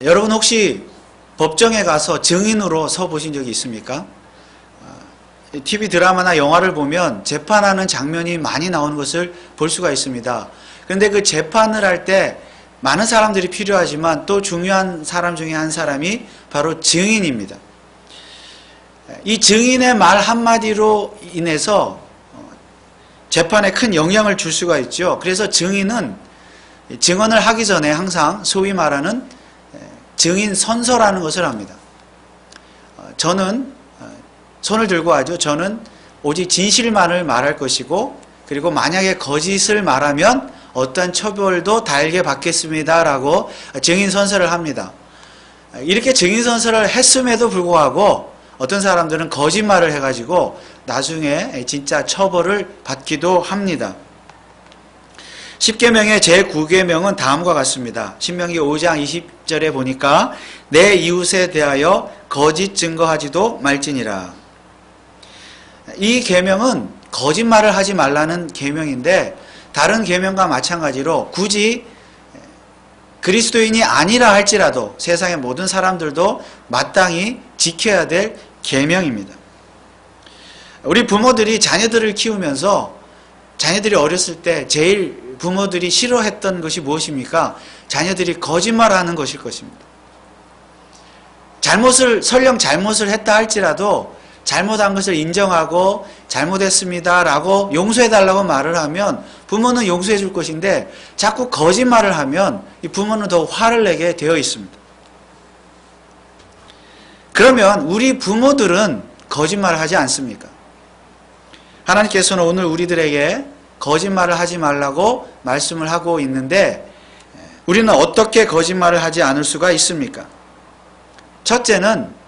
여러분 혹시 법정에 가서 증인으로 서 보신 적이 있습니까? TV 드라마나 영화를 보면 재판하는 장면이 많이 나오는 것을 볼 수가 있습니다. 그런데 그 재판을 할 때 많은 사람들이 필요하지만 또 중요한 사람 중에 한 사람이 바로 증인입니다. 이 증인의 말 한마디로 인해서 재판에 큰 영향을 줄 수가 있죠. 그래서 증인은 증언을 하기 전에 항상 소위 말하는 증인 선서라는 것을 합니다. 저는 손을 들고 하죠. 저는 오직 진실만을 말할 것이고, 그리고 만약에 거짓을 말하면 어떠한 처벌도 달게 받겠습니다 라고 증인 선서를 합니다. 이렇게 증인 선서를 했음에도 불구하고 어떤 사람들은 거짓말을 해가지고 나중에 진짜 처벌을 받기도 합니다. 10계명의 제9계명은 다음과 같습니다. 신명기 5장 20절에 보니까 내 이웃에 대하여 거짓 증거하지도 말지니라. 이 계명은 거짓말을 하지 말라는 계명인데, 다른 계명과 마찬가지로 굳이 그리스도인이 아니라 할지라도 세상의 모든 사람들도 마땅히 지켜야 될 계명입니다. 우리 부모들이 자녀들을 키우면서 자녀들이 어렸을 때 제일 부모들이 싫어했던 것이 무엇입니까? 자녀들이 거짓말하는 것일 것입니다. 설령 잘못을 했다 할지라도 잘못한 것을 인정하고 잘못했습니다 라고 용서해달라고 말을 하면 부모는 용서해 줄 것인데, 자꾸 거짓말을 하면 이 부모는 더 화를 내게 되어 있습니다. 그러면 우리 부모들은 거짓말을 하지 않습니까? 하나님께서는 오늘 우리들에게 거짓말을 하지 말라고 말씀을 하고 있는데, 우리는 어떻게 거짓말을 하지 않을 수가 있습니까? 첫째는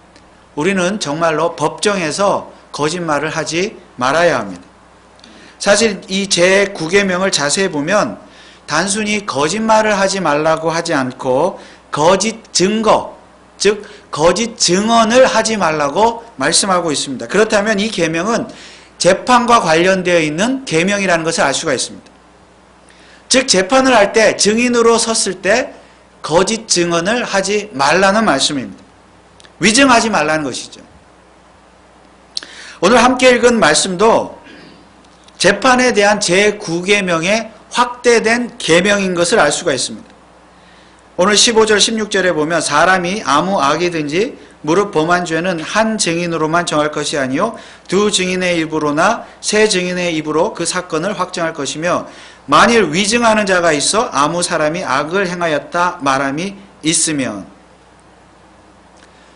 우리는 정말로 법정에서 거짓말을 하지 말아야 합니다. 사실 이 제9계명을 자세히 보면 단순히 거짓말을 하지 말라고 하지 않고 거짓 증거, 즉 거짓 증언을 하지 말라고 말씀하고 있습니다. 그렇다면 이 계명은 재판과 관련되어 있는 계명이라는 것을 알 수가 있습니다. 즉 재판을 할 때, 증인으로 섰을 때 거짓 증언을 하지 말라는 말씀입니다. 위증하지 말라는 것이죠. 오늘 함께 읽은 말씀도 재판에 대한 제9계명의 확대된 계명인 것을 알 수가 있습니다. 오늘 15절 16절에 보면 사람이 아무 악이든지 무릇 범한 죄는 한 증인으로만 정할 것이 아니요 두 증인의 입으로나 세 증인의 입으로 그 사건을 확정할 것이며, 만일 위증하는 자가 있어 아무 사람이 악을 행하였다 말함이 있으면.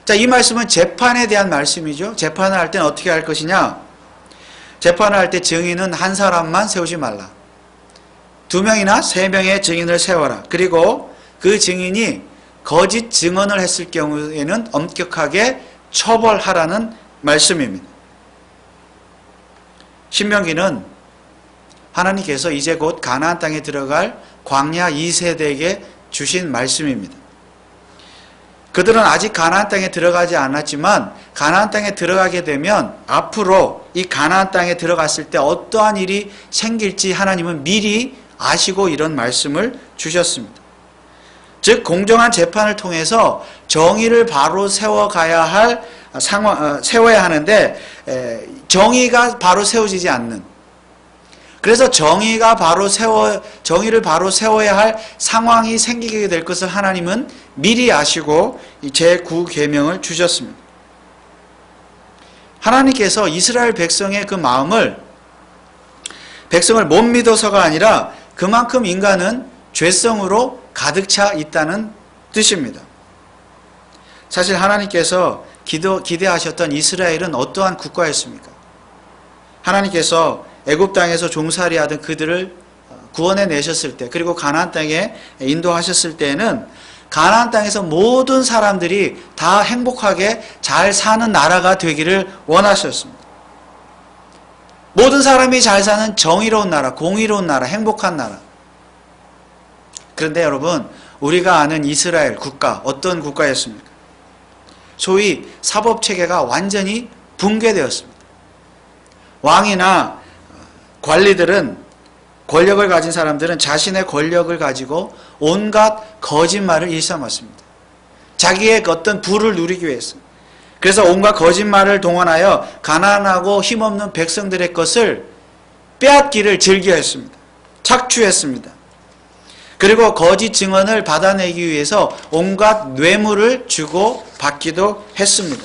자, 이 말씀은 재판에 대한 말씀이죠. 재판을 할 때는 어떻게 할 것이냐? 재판을 할 때 증인은 한 사람만 세우지 말라. 2명이나 3명의 증인을 세워라. 그리고 그 증인이 거짓 증언을 했을 경우에는 엄격하게 처벌하라는 말씀입니다. 신명기는 하나님께서 이제 곧 가나안 땅에 들어갈 광야 2세대에게 주신 말씀입니다. 그들은 아직 가나안 땅에 들어가지 않았지만 가나안 땅에 들어가게 되면 앞으로 이 가나안 땅에 들어갔을 때 어떠한 일이 생길지 하나님은 미리 아시고 이런 말씀을 주셨습니다. 즉 공정한 재판을 통해서 정의를 바로 세워가야 할 세워야 하는데, 정의가 바로 세워지지 않는, 그래서 정의를 바로 세워야 할 상황이 생기게 될 것을 하나님은 미리 아시고 제9계명을 주셨습니다. 하나님께서 이스라엘 백성의 그 마음을, 백성을 못 믿어서가 아니라 그만큼 인간은 죄성으로 가득 차 있다는 뜻입니다. 사실 하나님께서 기대하셨던 이스라엘은 어떠한 국가였습니까? 하나님께서 애굽 땅에서 종살이하던 그들을 구원해 내셨을 때, 그리고 가나안 땅에 인도하셨을 때에는 가나안 땅에서 모든 사람들이 다 행복하게 잘 사는 나라가 되기를 원하셨습니다. 모든 사람이 잘 사는 정의로운 나라, 공의로운 나라, 행복한 나라. 그런데 여러분, 우리가 아는 이스라엘 국가, 어떤 국가였습니까? 소위 사법체계가 완전히 붕괴되었습니다. 왕이나 관리들은, 권력을 가진 사람들은 자신의 권력을 가지고 온갖 거짓말을 일삼았습니다. 자기의 어떤 부를 누리기 위해서. 그래서 온갖 거짓말을 동원하여 가난하고 힘없는 백성들의 것을 빼앗기를 즐겨했습니다. 착취했습니다. 그리고 거짓 증언을 받아내기 위해서 온갖 뇌물을 주고 받기도 했습니다.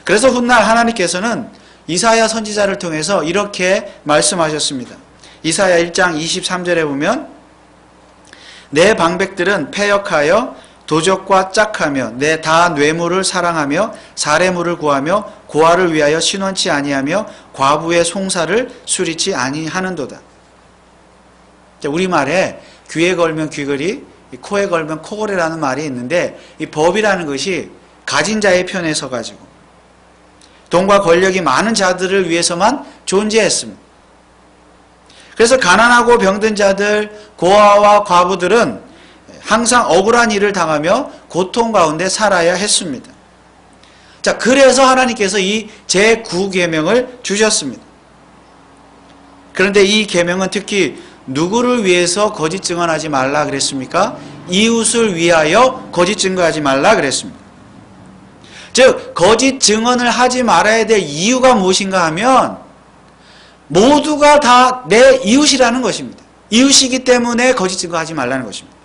그래서 훗날 하나님께서는 이사야 선지자를 통해서 이렇게 말씀하셨습니다. 이사야 1장 23절에 보면 내 방백들은 패역하여 도적과 짝하며 내 다 뇌물을 사랑하며 사례물을 구하며 고아를 위하여 신원치 아니하며 과부의 송사를 수리치 아니하는도다. 우리말에 귀에 걸면 귀걸이, 코에 걸면 코걸이라는 말이 있는데 이 법이라는 것이 가진 자의 편에 서가지고 돈과 권력이 많은 자들을 위해서만 존재했습니다. 그래서 가난하고 병든 자들, 고아와 과부들은 항상 억울한 일을 당하며 고통 가운데 살아야 했습니다. 자, 그래서 하나님께서 이 제9계명을 주셨습니다. 그런데 이 계명은 특히 누구를 위해서 거짓 증언하지 말라 그랬습니까? 이웃을 위하여 거짓 증거하지 말라 그랬습니다. 즉 거짓 증언을 하지 말아야 될 이유가 무엇인가 하면 모두가 다 내 이웃이라는 것입니다. 이웃이기 때문에 거짓 증거하지 말라는 것입니다.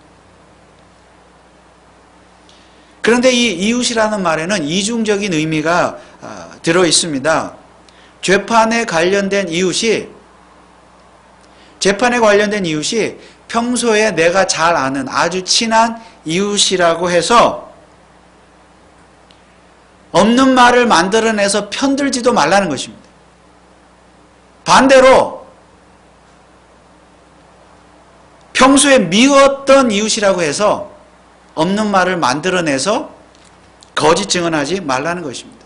그런데 이 이웃이라는 말에는 이중적인 의미가 들어 있습니다. 재판에 관련된 이웃이 평소에 내가 잘 아는 아주 친한 이웃이라고 해서 없는 말을 만들어내서 편들지도 말라는 것입니다. 반대로 평소에 미웠던 이웃이라고 해서 없는 말을 만들어내서 거짓 증언하지 말라는 것입니다.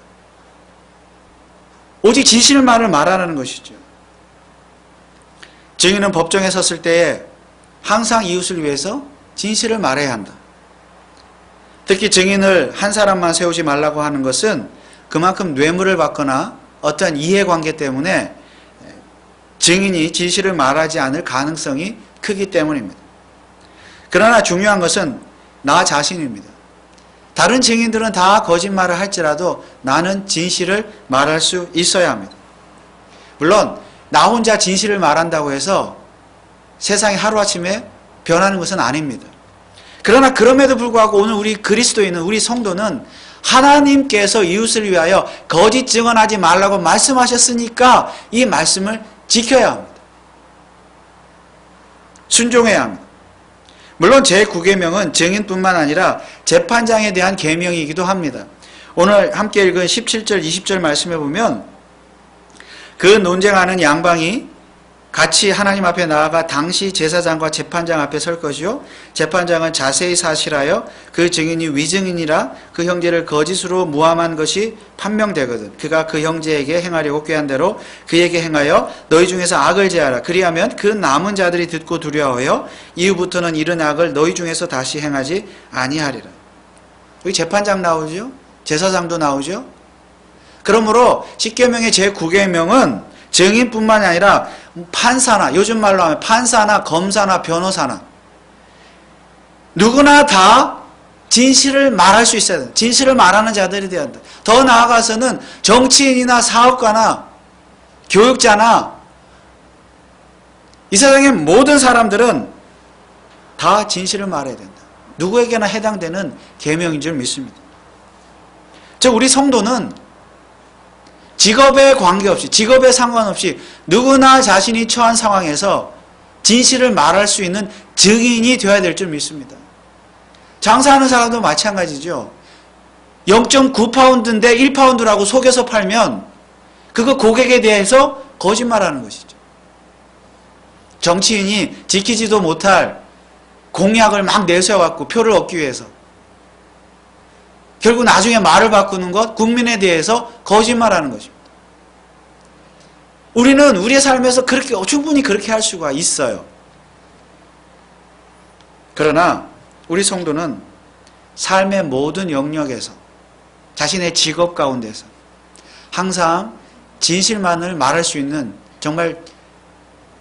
오직 진실의 말을 말하라는 것이죠. 증인은 법정에 섰을 때에 항상 이웃을 위해서 진실을 말해야 한다. 특히 증인을 한 사람만 세우지 말라고 하는 것은 그만큼 뇌물을 받거나 어떤 이해관계 때문에 증인이 진실을 말하지 않을 가능성이 크기 때문입니다. 그러나 중요한 것은 나 자신입니다. 다른 증인들은 다 거짓말을 할지라도 나는 진실을 말할 수 있어야 합니다. 물론 나 혼자 진실을 말한다고 해서 세상이 하루아침에 변하는 것은 아닙니다. 그러나 그럼에도 불구하고 오늘 우리 그리스도인은, 우리 성도는 하나님께서 이웃을 위하여 거짓 증언하지 말라고 말씀하셨으니까 이 말씀을 지켜야 합니다. 순종해야 합니다. 물론 제9계명은 증인뿐만 아니라 재판장에 대한 계명이기도 합니다. 오늘 함께 읽은 17절, 20절 말씀해 보면 그 논쟁하는 양방이 같이 하나님 앞에 나아가 당시 제사장과 재판장 앞에 설 것이요 재판장은 자세히 사실하여 그 증인이 위증인이라 그 형제를 거짓으로 무함한 것이 판명되거든 그가 그 형제에게 행하려고 꾀한 대로 그에게 행하여 너희 중에서 악을 제하라. 그리하면 그 남은 자들이 듣고 두려워하여 이후부터는 이런 악을 너희 중에서 다시 행하지 아니하리라. 여기 재판장 나오죠? 제사장도 나오죠? 그러므로 10계명의 제9계명은 증인뿐만이 아니라 판사나, 요즘 말로 하면 판사나 검사나 변호사나 누구나 다 진실을 말할 수 있어야 된다. 진실을 말하는 자들이 되어야 한다. 더 나아가서는 정치인이나 사업가나 교육자나 이 세상의 모든 사람들은 다 진실을 말해야 된다. 누구에게나 해당되는 계명인 줄 믿습니다. 즉 우리 성도는 직업에 관계없이, 직업에 상관없이 누구나 자신이 처한 상황에서 진실을 말할 수 있는 증인이 되어야 될 줄 믿습니다. 장사하는 사람도 마찬가지죠. 0.9파운드인데 1파운드라고 속여서 팔면 그거 고객에 대해서 거짓말하는 것이죠. 정치인이 지키지도 못할 공약을 막 내세워갖고 표를 얻기 위해서 결국 나중에 말을 바꾸는 것, 국민에 대해서 거짓말하는 것입니다. 우리는 우리의 삶에서 충분히 그렇게 할 수가 있어요. 그러나 우리 성도는 삶의 모든 영역에서 자신의 직업 가운데서 항상 진실만을 말할 수 있는 정말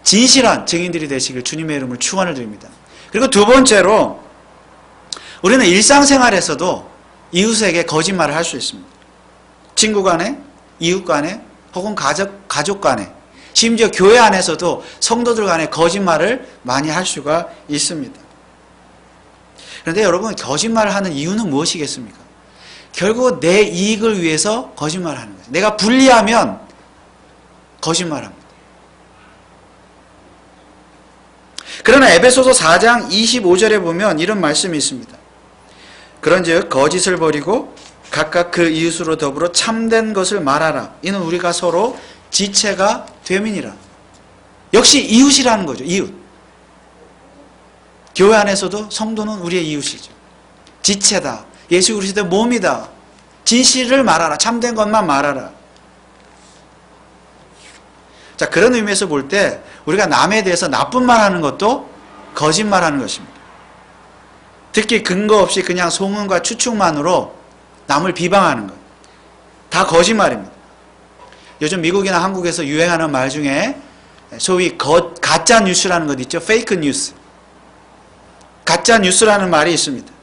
진실한 증인들이 되시길 주님의 이름으로 축원을 드립니다. 그리고 두 번째로 우리는 일상생활에서도 이웃에게 거짓말을 할 수 있습니다. 친구 간에, 이웃 간에, 혹은 가족 간에, 심지어 교회 안에서도 성도들 간에 거짓말을 많이 할 수가 있습니다. 그런데 여러분, 거짓말을 하는 이유는 무엇이겠습니까? 결국 내 이익을 위해서 거짓말을 하는 거예요. 내가 불리하면 거짓말합니다. 그러나 에베소서 4장 25절에 보면 이런 말씀이 있습니다. 그런즉 거짓을 버리고 각각 그 이웃으로 더불어 참된 것을 말하라. 이는 우리가 서로 지체가 됨이니라. 역시 이웃이라는 거죠. 이웃. 교회 안에서도 성도는 우리의 이웃이죠. 지체다. 예수 그리스도의 몸이다. 진실을 말하라. 참된 것만 말하라. 자, 그런 의미에서 볼 때 우리가 남에 대해서 나쁜 말 하는 것도 거짓말하는 것입니다. 특히 근거 없이 그냥 소문과 추측만으로 남을 비방하는 것. 다 거짓말입니다. 요즘 미국이나 한국에서 유행하는 말 중에 소위 가짜 뉴스라는 것 있죠. 페이크 뉴스. 가짜 뉴스라는 말이 있습니다.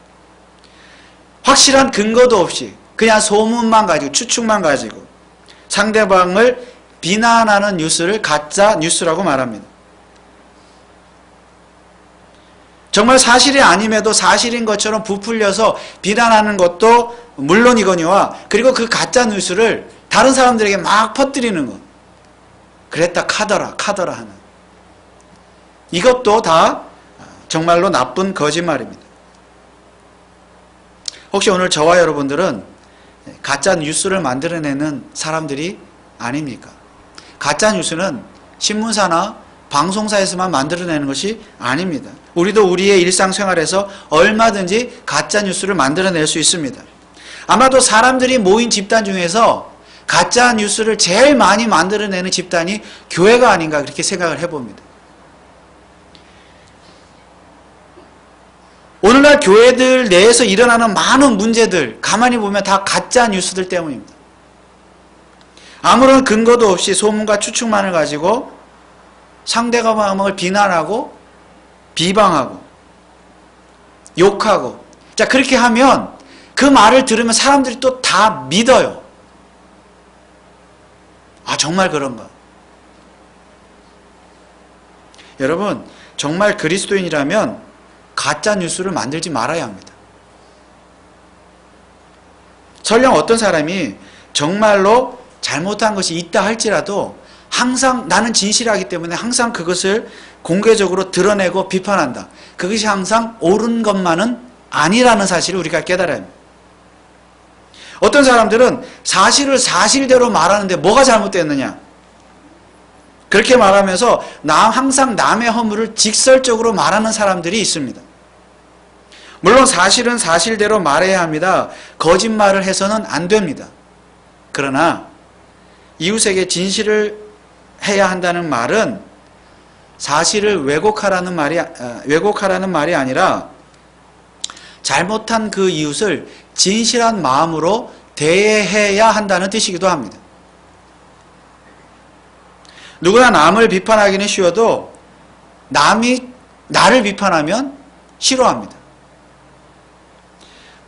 확실한 근거도 없이 그냥 소문만 가지고 추측만 가지고 상대방을 비난하는 뉴스를 가짜 뉴스라고 말합니다. 정말 사실이 아님에도 사실인 것처럼 부풀려서 비난하는 것도 물론이거니와 그리고 그 가짜 뉴스를 다른 사람들에게 막 퍼뜨리는 것. 그랬다 카더라 하는. 이것도 다 정말로 나쁜 거짓말입니다. 혹시 오늘 저와 여러분들은 가짜 뉴스를 만들어내는 사람들이 아닙니까? 가짜 뉴스는 신문사나 방송사에서만 만들어내는 것이 아닙니다. 우리도 우리의 일상생활에서 얼마든지 가짜 뉴스를 만들어낼 수 있습니다. 아마도 사람들이 모인 집단 중에서 가짜 뉴스를 제일 많이 만들어내는 집단이 교회가 아닌가 그렇게 생각을 해봅니다. 오늘날 교회들 내에서 일어나는 많은 문제들 가만히 보면 다 가짜 뉴스들 때문입니다. 아무런 근거도 없이 소문과 추측만을 가지고 상대방을 비난하고 비방하고 욕하고 자 그렇게 하면 그 말을 들으면 사람들이 또 다 믿어요. 아 정말 그런가? 여러분 정말 그리스도인이라면 가짜 뉴스를 만들지 말아야 합니다. 설령 어떤 사람이 정말로 잘못한 것이 있다 할지라도 항상 나는 진실하기 때문에 항상 그것을 공개적으로 드러내고 비판한다. 그것이 항상 옳은 것만은 아니라는 사실을 우리가 깨달아야 합니다. 어떤 사람들은 사실을 사실대로 말하는데 뭐가 잘못됐느냐? 그렇게 말하면서 항상 남의 허물을 직설적으로 말하는 사람들이 있습니다. 물론 사실은 사실대로 말해야 합니다. 거짓말을 해서는 안 됩니다. 그러나 이웃에게 진실을 해야 한다는 말은 사실을 왜곡하라는 말이 아니라 잘못한 그 이웃을 진실한 마음으로 대해야 한다는 뜻이기도 합니다. 누구나 남을 비판하기는 쉬워도 남이 나를 비판하면 싫어합니다.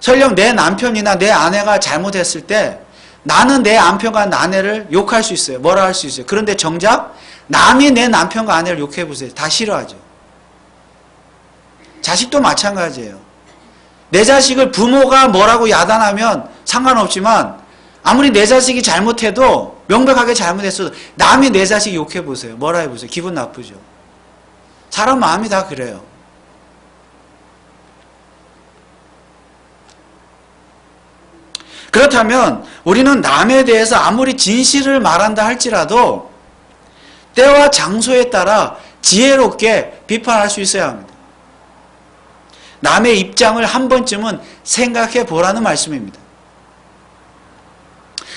설령 내 남편이나 내 아내가 잘못했을 때 나는 내 남편과 아내를 욕할 수 있어요. 뭐라 할 수 있어요. 그런데 정작 남이 내 남편과 아내를 욕해보세요. 다 싫어하죠. 자식도 마찬가지예요. 내 자식을 부모가 뭐라고 야단하면 상관없지만 아무리 내 자식이 잘못해도 명백하게 잘못했어도 남이 내 자식 욕해보세요. 뭐라 해보세요. 기분 나쁘죠. 사람 마음이 다 그래요. 그렇다면 우리는 남에 대해서 아무리 진실을 말한다 할지라도 때와 장소에 따라 지혜롭게 비판할 수 있어야 합니다. 남의 입장을 한 번쯤은 생각해 보라는 말씀입니다.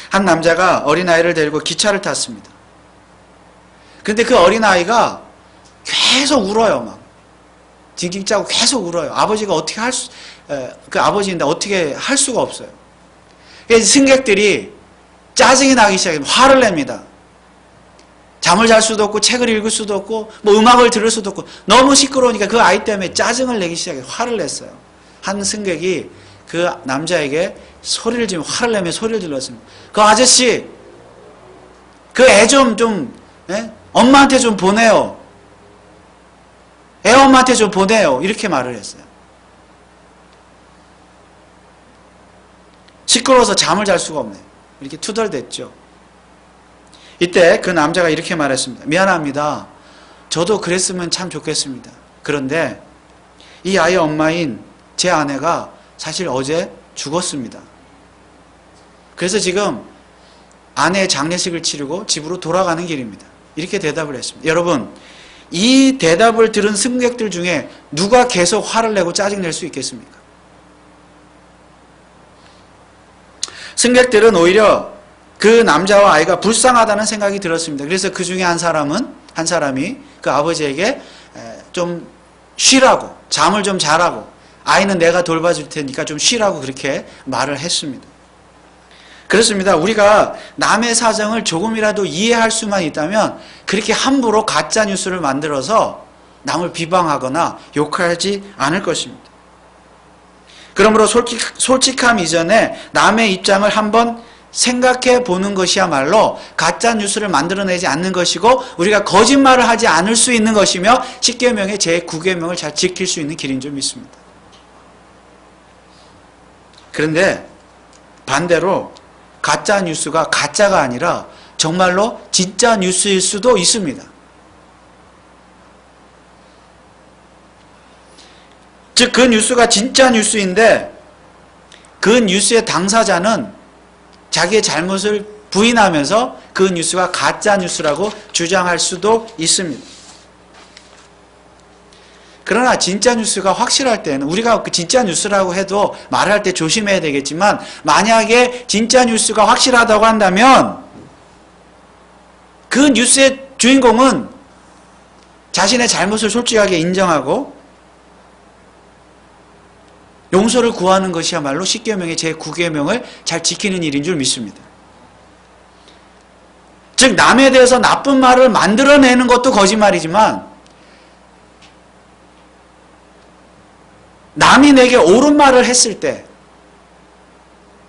한 남자가 어린아이를 데리고 기차를 탔습니다. 그런데 그 어린아이가 계속 울어요. 막 징징 짜고 계속 울어요. 아버지가 어떻게 그 아버지인데 어떻게 할 수가 없어요. 그래서 승객들이 짜증이 나기 시작해요. 화를 냅니다. 잠을 잘 수도 없고 책을 읽을 수도 없고 뭐 음악을 들을 수도 없고 너무 시끄러우니까 그 아이 때문에 짜증을 내기 시작해요. 화를 냈어요. 한 승객이 그 남자에게 소리를 지르며 화를 내며 소리를 질렀습니다. 그 아저씨, 그 애 좀 엄마한테 좀 보내요. 애 엄마한테 좀 보내요. 이렇게 말을 했어요. 시끄러워서 잠을 잘 수가 없네요. 이렇게 투덜댔죠. 이때 그 남자가 이렇게 말했습니다. 미안합니다. 저도 그랬으면 참 좋겠습니다. 그런데 이 아이의 엄마인 제 아내가 사실 어제 죽었습니다. 그래서 지금 아내의 장례식을 치르고 집으로 돌아가는 길입니다. 이렇게 대답을 했습니다. 여러분, 이 대답을 들은 승객들 중에 누가 계속 화를 내고 짜증낼 수 있겠습니까? 승객들은 오히려 그 남자와 아이가 불쌍하다는 생각이 들었습니다. 그래서 그 중에 한 사람이 그 아버지에게 좀 쉬라고, 잠을 좀 자라고, 아이는 내가 돌봐줄 테니까 좀 쉬라고 그렇게 말을 했습니다. 그렇습니다. 우리가 남의 사정을 조금이라도 이해할 수만 있다면 그렇게 함부로 가짜 뉴스를 만들어서 남을 비방하거나 욕하지 않을 것입니다. 그러므로 솔직함 이전에 남의 입장을 한번 생각해 보는 것이야말로 가짜 뉴스를 만들어내지 않는 것이고 우리가 거짓말을 하지 않을 수 있는 것이며 십계명의 제9계명을 잘 지킬 수 있는 길인 줄 믿습니다. 그런데 반대로 가짜 뉴스가 가짜가 아니라 정말로 진짜 뉴스일 수도 있습니다. 즉 그 뉴스가 진짜 뉴스인데 그 뉴스의 당사자는 자기의 잘못을 부인하면서 그 뉴스가 가짜 뉴스라고 주장할 수도 있습니다. 그러나 진짜 뉴스가 확실할 때는 우리가 그 진짜 뉴스라고 해도 말할 때 조심해야 되겠지만 만약에 진짜 뉴스가 확실하다고 한다면 그 뉴스의 주인공은 자신의 잘못을 솔직하게 인정하고 용서를 구하는 것이야말로 십계명의 제9계명을 잘 지키는 일인 줄 믿습니다. 즉 남에 대해서 나쁜 말을 만들어내는 것도 거짓말이지만 남이 내게 옳은 말을 했을 때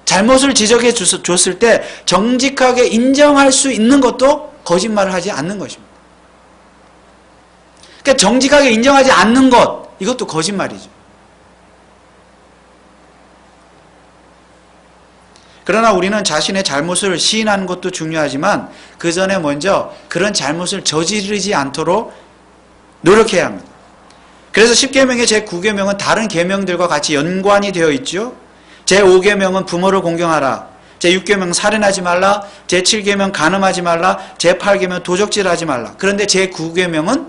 잘못을 지적해 줬을 때 정직하게 인정할 수 있는 것도 거짓말을 하지 않는 것입니다. 그러니까 정직하게 인정하지 않는 것 이것도 거짓말이죠. 그러나 우리는 자신의 잘못을 시인하는 것도 중요하지만 그 전에 먼저 그런 잘못을 저지르지 않도록 노력해야 합니다. 그래서 십계명의 제9계명은 다른 계명들과 같이 연관이 되어 있죠. 제5계명은 부모를 공경하라. 제6계명 살인하지 말라. 제7계명 간음하지 말라. 제8계명 도적질하지 말라. 그런데 제9계명은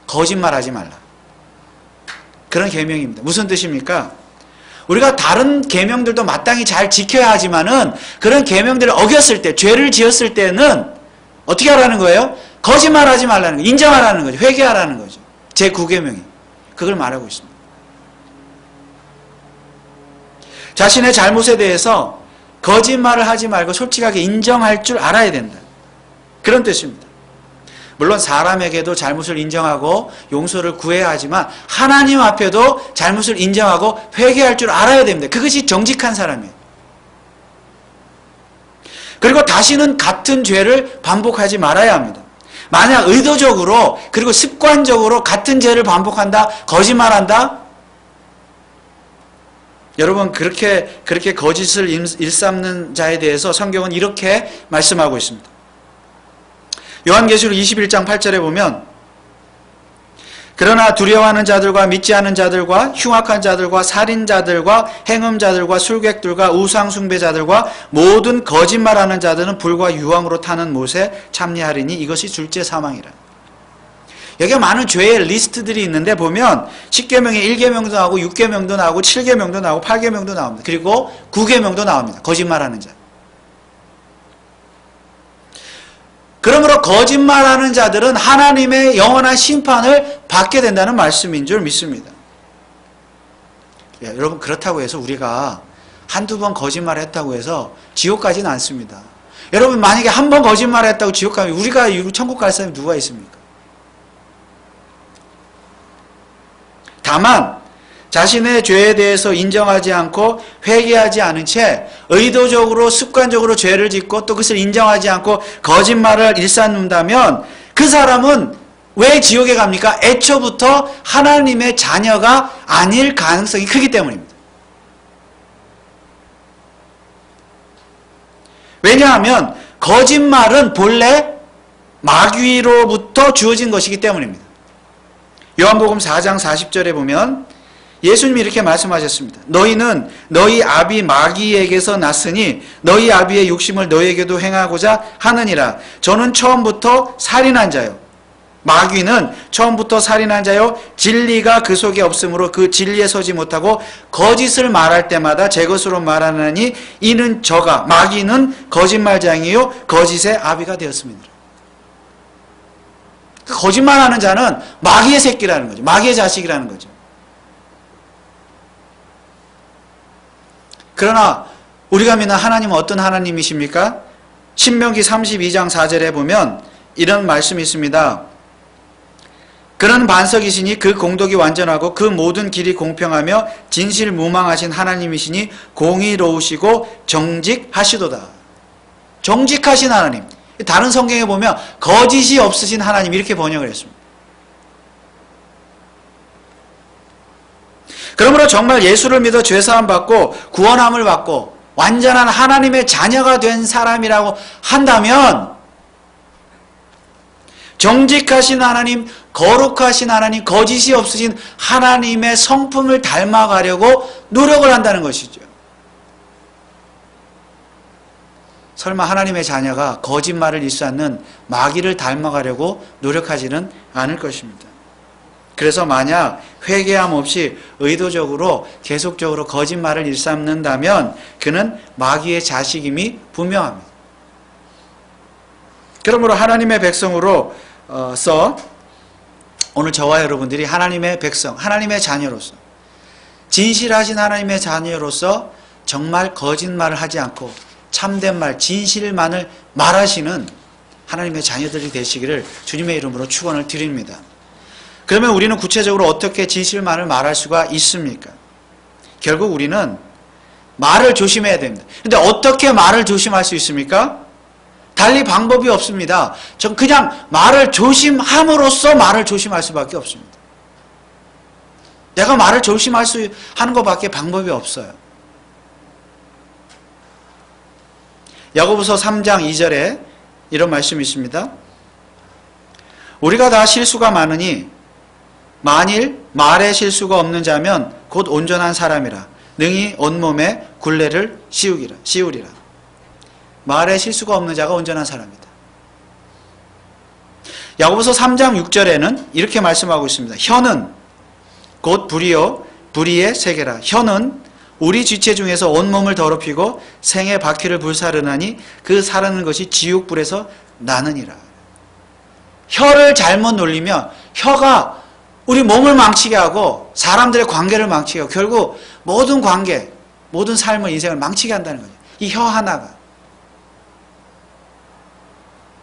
거짓말하지 말라. 그런 계명입니다. 무슨 뜻입니까? 우리가 다른 계명들도 마땅히 잘 지켜야 하지만은 그런 계명들을 어겼을 때, 죄를 지었을 때는 어떻게 하라는 거예요? 거짓말하지 말라는 거예요. 인정하라는 거죠. 회개하라는 거죠. 제9계명이. 그걸 말하고 있습니다. 자신의 잘못에 대해서 거짓말을 하지 말고 솔직하게 인정할 줄 알아야 된다. 그런 뜻입니다. 물론 사람에게도 잘못을 인정하고 용서를 구해야 하지만 하나님 앞에도 잘못을 인정하고 회개할 줄 알아야 됩니다. 그것이 정직한 사람이에요. 그리고 다시는 같은 죄를 반복하지 말아야 합니다. 만약 의도적으로 그리고 습관적으로 같은 죄를 반복한다, 거짓말한다, 여러분 그렇게 거짓을 일삼는 자에 대해서 성경은 이렇게 말씀하고 있습니다. 요한계시록 21장 8절에 보면 그러나 두려워하는 자들과 믿지 않은 자들과 흉악한 자들과 살인자들과 행음자들과 술객들과 우상숭배자들과 모든 거짓말하는 자들은 불과 유황으로 타는 못에 참여하리니 이것이 둘째 사망이라. 여기에 많은 죄의 리스트들이 있는데 보면 10계명에 1계명도 나오고 6계명도 나오고 7계명도 나오고 8계명도 나옵니다. 그리고 9계명도 나옵니다. 거짓말하는 자. 그러므로 거짓말하는 자들은 하나님의 영원한 심판을 받게 된다는 말씀인 줄 믿습니다. 여러분 그렇다고 해서 우리가 한두 번 거짓말했다고 해서 지옥 가지는 않습니다. 여러분 만약에 한 번 거짓말했다고 지옥 가면 우리가 천국 갈 사람이 누가 있습니까? 다만 자신의 죄에 대해서 인정하지 않고 회개하지 않은 채 의도적으로 습관적으로 죄를 짓고 또 그것을 인정하지 않고 거짓말을 일삼는다면 그 사람은 왜 지옥에 갑니까? 애초부터 하나님의 자녀가 아닐 가능성이 크기 때문입니다. 왜냐하면 거짓말은 본래 마귀로부터 주어진 것이기 때문입니다. 요한복음 4장 40절에 보면 예수님이 이렇게 말씀하셨습니다. 너희는 너희 아비 마귀에게서 났으니 너희 아비의 욕심을 너희에게도 행하고자 하느니라. 저는 처음부터 살인한 자요. 마귀는 처음부터 살인한 자요. 진리가 그 속에 없으므로 그 진리에 서지 못하고 거짓을 말할 때마다 제 것으로 말하느니 이는 저가 마귀는 거짓말장이요 거짓의 아비가 되었습니다. 거짓말하는 자는 마귀의 새끼라는 거죠. 마귀의 자식이라는 거죠. 그러나 우리가 믿는 하나님은 어떤 하나님이십니까? 신명기 32장 4절에 보면 이런 말씀이 있습니다. 그는 반석이시니 그 공덕이 완전하고 그 모든 길이 공평하며 진실무망하신 하나님이시니 공의로우시고 정직하시도다. 정직하신 하나님. 다른 성경에 보면 거짓이 없으신 하나님 이렇게 번역을 했습니다. 그러므로 정말 예수를 믿어 죄사함 받고 구원함을 받고 완전한 하나님의 자녀가 된 사람이라고 한다면 정직하신 하나님, 거룩하신 하나님, 거짓이 없으신 하나님의 성품을 닮아가려고 노력을 한다는 것이죠. 설마 하나님의 자녀가 거짓말을 일삼는 마귀를 닮아가려고 노력하지는 않을 것입니다. 그래서 만약 회개함 없이 의도적으로 계속적으로 거짓말을 일삼는다면 그는 마귀의 자식임이 분명합니다. 그러므로 하나님의 백성으로서 오늘 저와 여러분들이 하나님의 백성, 하나님의 자녀로서 진실하신 하나님의 자녀로서 정말 거짓말을 하지 않고 참된 말, 진실만을 말하시는 하나님의 자녀들이 되시기를 주님의 이름으로 축원을 드립니다. 그러면 우리는 구체적으로 어떻게 진실만을 말할 수가 있습니까? 결국 우리는 말을 조심해야 됩니다. 근데 어떻게 말을 조심할 수 있습니까? 달리 방법이 없습니다. 전 그냥 말을 조심함으로써 말을 조심할 수밖에 없습니다. 내가 말을 조심할 수 하는 것밖에 방법이 없어요. 야고보서 3장 2절에 이런 말씀이 있습니다. 우리가 다 실수가 많으니 만일 말에 실수가 없는 자면 곧 온전한 사람이라 능히 온몸에 굴레를 씌우리라. 말에 실수가 없는 자가 온전한 사람이다. 야고보서 3장 6절에는 이렇게 말씀하고 있습니다. 혀는 곧 불이요 불의의 세계라. 혀는 우리 지체 중에서 온몸을 더럽히고 생의 바퀴를 불사르나니 그 사르는 것이 지옥불에서 나느니라. 혀를 잘못 놀리면 혀가 우리 몸을 망치게 하고 사람들의 관계를 망치게 하고 결국 모든 관계, 모든 삶을 인생을 망치게 한다는 거죠. 이 혀 하나가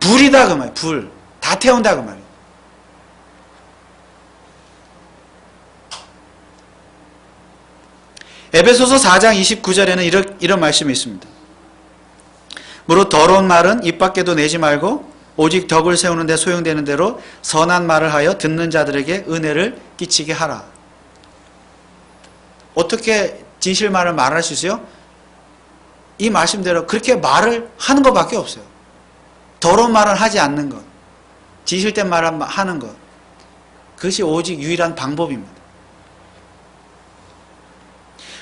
불이다 그 말이에요. 불. 다 태운다 그 말이에요. 에베소서 4장 29절에는 이런 말씀이 있습니다. 무릇 더러운 말은 입 밖에도 내지 말고 오직 덕을 세우는 데 소용되는 대로 선한 말을 하여 듣는 자들에게 은혜를 끼치게 하라. 어떻게 진실말을 말할 수 있어요? 이 말씀대로 그렇게 말을 하는 것밖에 없어요. 더러운 말을 하지 않는 것, 진실된 말을 하는 것, 그것이 오직 유일한 방법입니다.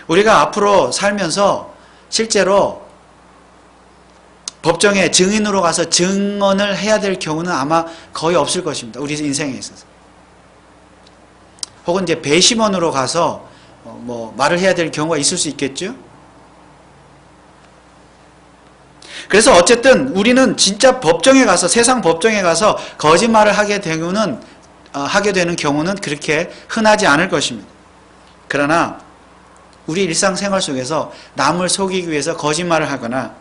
우리가 앞으로 살면서 실제로 법정에 증인으로 가서 증언을 해야 될 경우는 아마 거의 없을 것입니다. 우리 인생에 있어서. 혹은 이제 배심원으로 가서 말을 해야 될 경우가 있을 수 있겠죠? 그래서 어쨌든 우리는 진짜 법정에 가서, 세상 법정에 가서 거짓말을 하게 되는 경우는 그렇게 흔하지 않을 것입니다. 그러나 우리 일상생활 속에서 남을 속이기 위해서 거짓말을 하거나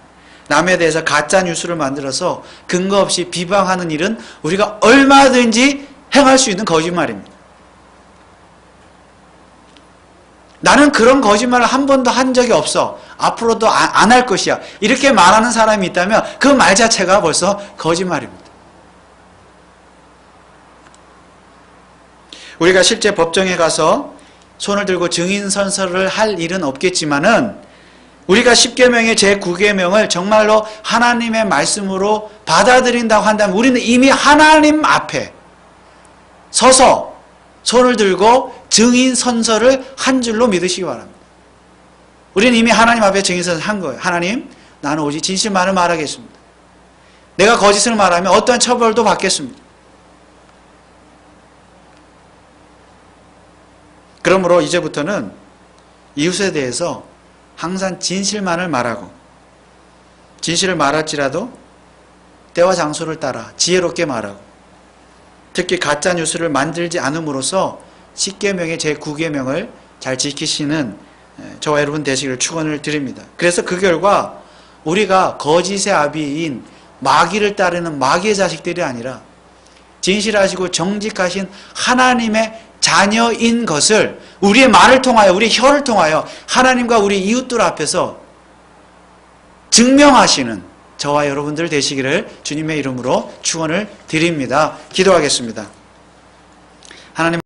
남에 대해서 가짜 뉴스를 만들어서 근거 없이 비방하는 일은 우리가 얼마든지 행할 수 있는 거짓말입니다. 나는 그런 거짓말을 한 번도 한 적이 없어. 앞으로도 안 할 것이야. 이렇게 말하는 사람이 있다면 그 말 자체가 벌써 거짓말입니다. 우리가 실제 법정에 가서 손을 들고 증인 선서를 할 일은 없겠지만은 우리가 10계명의 제9계명을 정말로 하나님의 말씀으로 받아들인다고 한다면 우리는 이미 하나님 앞에 서서 손을 들고 증인 선서를 한 줄로 믿으시기 바랍니다. 우리는 이미 하나님 앞에 증인 선서를 한 거예요. 하나님, 나는 오직 진실만을 말하겠습니다. 내가 거짓을 말하면 어떠한 처벌도 받겠습니다. 그러므로 이제부터는 이웃에 대해서 항상 진실만을 말하고 진실을 말할지라도 때와 장소를 따라 지혜롭게 말하고 특히 가짜 뉴스를 만들지 않음으로써 10계명의 제9계명을 잘 지키시는 저와 여러분 되시기를 축원을 드립니다. 그래서 그 결과 우리가 거짓의 아비인 마귀를 따르는 마귀의 자식들이 아니라 진실하시고 정직하신 하나님의 자녀인 것을 우리의 말을 통하여 우리의 혀를 통하여 하나님과 우리 이웃들 앞에서 증명하시는 저와 여러분들 되시기를 주님의 이름으로 축원을 드립니다. 기도하겠습니다. 하나님